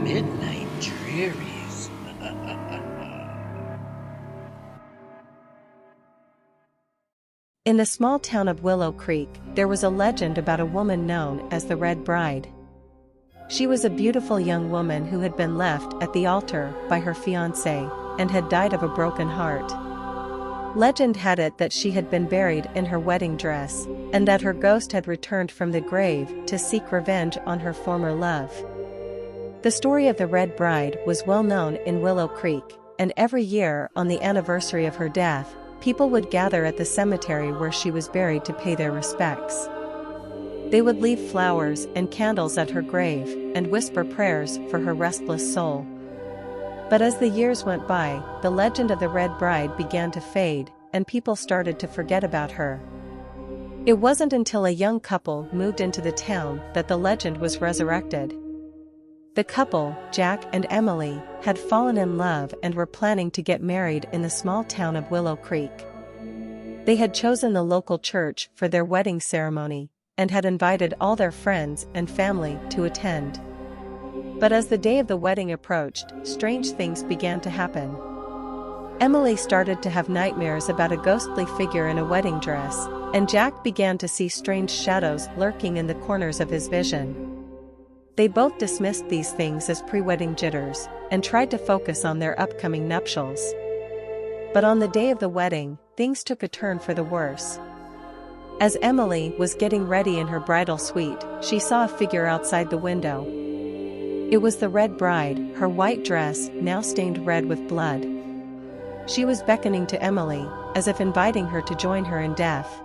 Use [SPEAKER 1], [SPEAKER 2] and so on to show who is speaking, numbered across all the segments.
[SPEAKER 1] Midnight Drearies.
[SPEAKER 2] In the small town of Willow Creek, there was a legend about a woman known as the Red Bride. She was a beautiful young woman who had been left at the altar by her fiancé, and had died of a broken heart. Legend had it that she had been buried in her wedding dress, and that her ghost had returned from the grave to seek revenge on her former love. The story of the Red Bride was well known in Willow Creek, and every year on the anniversary of her death, people would gather at the cemetery where she was buried to pay their respects. They would leave flowers and candles at her grave, and whisper prayers for her restless soul. But as the years went by, the legend of the Red Bride began to fade, and people started to forget about her. It wasn't until a young couple moved into the town that the legend was resurrected. The couple, Jack and Emily, had fallen in love and were planning to get married in the small town of Willow Creek. They had chosen the local church for their wedding ceremony, and had invited all their friends and family to attend. But as the day of the wedding approached, strange things began to happen. Emily started to have nightmares about a ghostly figure in a wedding dress, and Jack began to see strange shadows lurking in the corners of his vision. They both dismissed these things as pre-wedding jitters, and tried to focus on their upcoming nuptials. But on the day of the wedding, things took a turn for the worse. As Emily was getting ready in her bridal suite, she saw a figure outside the window. It was the Red Bride, her white dress now stained red with blood. She was beckoning to Emily, as if inviting her to join her in death.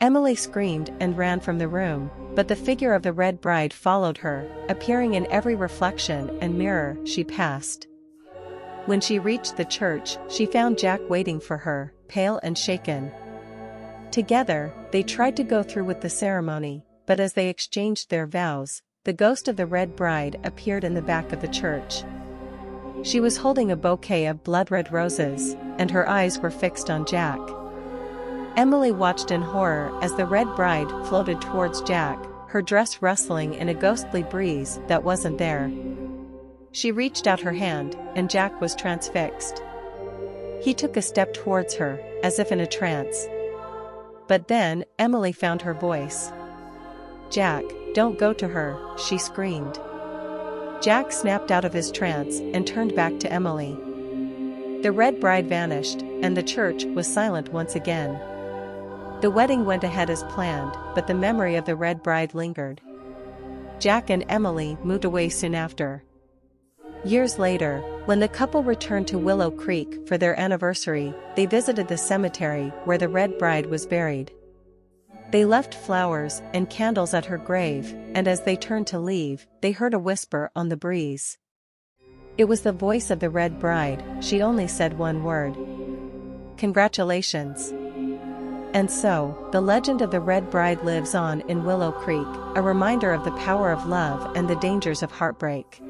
[SPEAKER 2] Emily screamed and ran from the room, but the figure of the Red Bride followed her, appearing in every reflection and mirror she passed. When she reached the church, she found Jack waiting for her, pale and shaken. Together, they tried to go through with the ceremony, but as they exchanged their vows, the ghost of the Red Bride appeared in the back of the church. She was holding a bouquet of blood-red roses, and her eyes were fixed on Jack. Emily watched in horror as the Red Bride floated towards Jack, her dress rustling in a ghostly breeze that wasn't there. She reached out her hand, and Jack was transfixed. He took a step towards her, as if in a trance. But then, Emily found her voice. "Jack, don't go to her," she screamed. Jack snapped out of his trance and turned back to Emily. The Red Bride vanished, and the church was silent once again. The wedding went ahead as planned, but the memory of the Red Bride lingered. Jack and Emily moved away soon after. Years later, when the couple returned to Willow Creek for their anniversary, they visited the cemetery where the Red Bride was buried. They left flowers and candles at her grave, and as they turned to leave, they heard a whisper on the breeze. It was the voice of the Red Bride. She only said one word: "Congratulations." And so, the legend of the Red Bride lives on in Willow Creek, a reminder of the power of love and the dangers of heartbreak.